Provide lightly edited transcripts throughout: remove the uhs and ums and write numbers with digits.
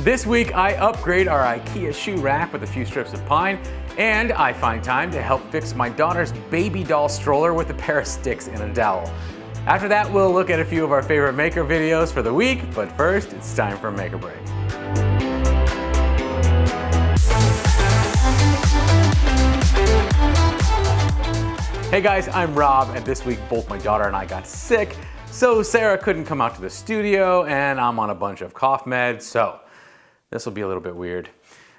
This week, I upgrade our Ikea shoe rack with a few strips of pine, and I find time to help fix my daughter's baby doll stroller with a pair of sticks and a dowel. After that, we'll look at a few of our favorite maker videos for the week, but first, it's time for a Make or Break. Hey guys, I'm Rob, and this week both my daughter and I got sick, so Sarah couldn't come out to the studio, and I'm on a bunch of cough meds, so this will be a little bit weird.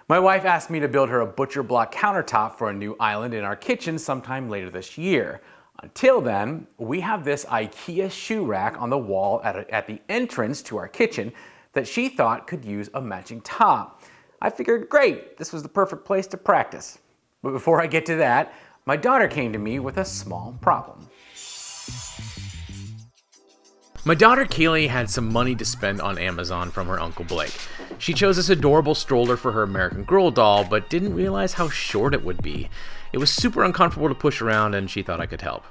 My wife asked me to build her a butcher block countertop for a new island in our kitchen sometime later this year. Until then, we have this Ikea shoe rack on the wall at the entrance to our kitchen that she thought could use a matching top. I figured, great, this was the perfect place to practice. But before I get to that, my daughter came to me with a small problem. My daughter Kaylee had some money to spend on Amazon from her Uncle Blake. She chose this adorable stroller for her American Girl doll, but didn't realize how short it would be. It was super uncomfortable to push around, and she thought I could help.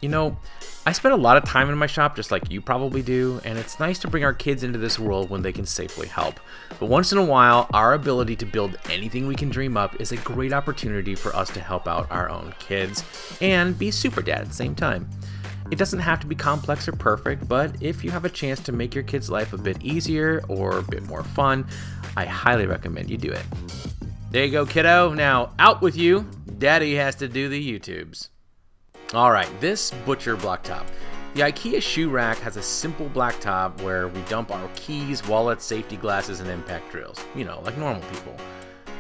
You know, I spend a lot of time in my shop just like you probably do, and it's nice to bring our kids into this world when they can safely help. But once in a while, our ability to build anything we can dream up is a great opportunity for us to help out our own kids and be super dad at the same time. It doesn't have to be complex or perfect, but if you have a chance to make your kid's life a bit easier or a bit more fun, I highly recommend you do it. There you go, kiddo. Now, out with you. Daddy has to do the YouTubes. All right, this butcher block top. The Ikea shoe rack has a simple black top where we dump our keys, wallets, safety glasses, and impact drills. You know, like normal people.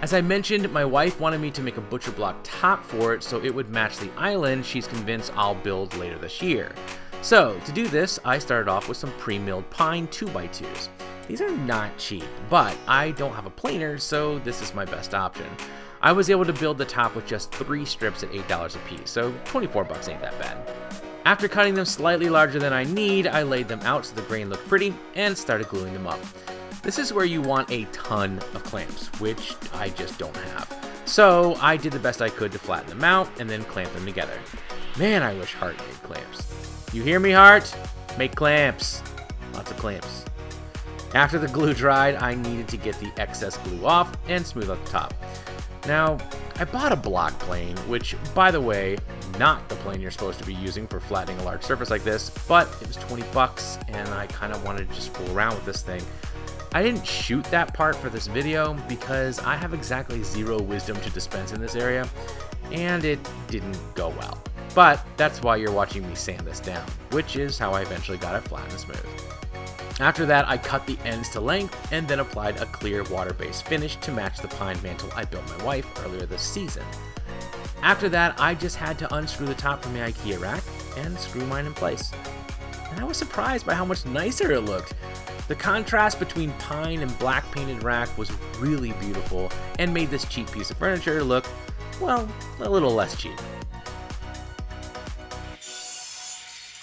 As I mentioned, my wife wanted me to make a butcher block top for it so it would match the island she's convinced I'll build later this year. So, to do this, I started off with some pre-milled pine 2x2s. These are not cheap, but I don't have a planer, so this is my best option. I was able to build the top with just 3 strips at $8 a piece, so 24 bucks ain't that bad. After cutting them slightly larger than I need, I laid them out so the grain looked pretty and started gluing them up. This is where you want a ton of clamps, which I just don't have. So I did the best I could to flatten them out and then clamp them together. Man, I wish Hart made clamps. You hear me, Hart? Make clamps. Lots of clamps. After the glue dried, I needed to get the excess glue off and smooth out the top. Now, I bought a block plane, which, by the way, not the plane you're supposed to be using for flattening a large surface like this, but it was 20 bucks and I kind of wanted to just fool around with this thing. I didn't shoot that part for this video because I have exactly zero wisdom to dispense in this area, and it didn't go well. But that's why you're watching me sand this down, which is how I eventually got it flat and smooth. After that, I cut the ends to length and then applied a clear water-based finish to match the pine mantle I built my wife earlier this season. After that, I just had to unscrew the top from the Ikea rack and screw mine in place. And I was surprised by how much nicer it looked. The contrast between pine and black painted rack was really beautiful and made this cheap piece of furniture look, well, a little less cheap.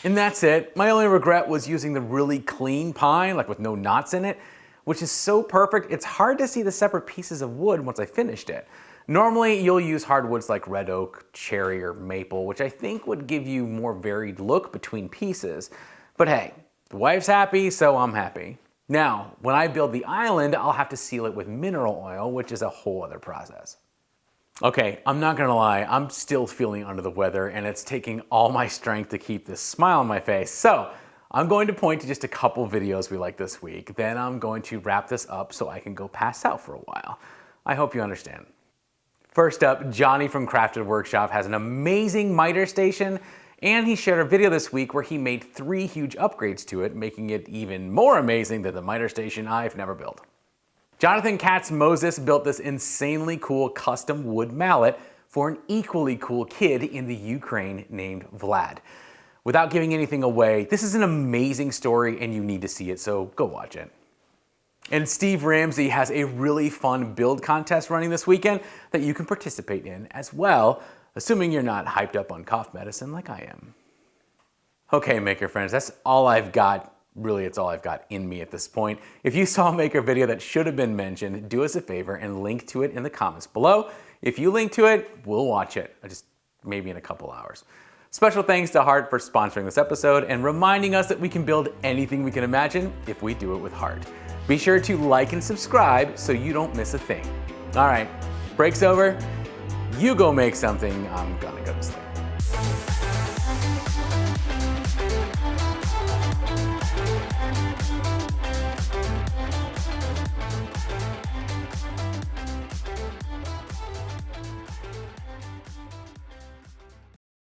And that's it. My only regret was using the really clean pine, like with no knots in it, which is so perfect, it's hard to see the separate pieces of wood once I finished it. Normally, you'll use hardwoods like red oak, cherry, or maple, which I think would give you more varied look between pieces. But hey, the wife's happy, so I'm happy. Now, when I build the island, I'll have to seal it with mineral oil, which is a whole other process. Okay, I'm not gonna lie, I'm still feeling under the weather and it's taking all my strength to keep this smile on my face. So, I'm going to point to just a couple videos we like this week. Then I'm going to wrap this up so I can go pass out for a while. I hope you understand. First up, Johnny from Crafted Workshop has an amazing miter station, and he shared a video this week where he made 3 huge upgrades to it, making it even more amazing than the miter station I've never built. Jonathan Katz-Moses built this insanely cool custom wood mallet for an equally cool kid in the Ukraine named Vlad. Without giving anything away, this is an amazing story and you need to see it, so go watch it. And Steve Ramsey has a really fun build contest running this weekend that you can participate in as well, assuming you're not hyped up on cough medicine like I am. Okay, Maker friends, that's all I've got. Really, it's all I've got in me at this point. If you saw a Maker video that should have been mentioned, do us a favor and link to it in the comments below. If you link to it, we'll watch it, just maybe in a couple hours. Special thanks to Hart for sponsoring this episode and reminding us that we can build anything we can imagine if we do it with heart. Be sure to like and subscribe so you don't miss a thing. All right, break's over. You go make something. I'm gonna go to sleep.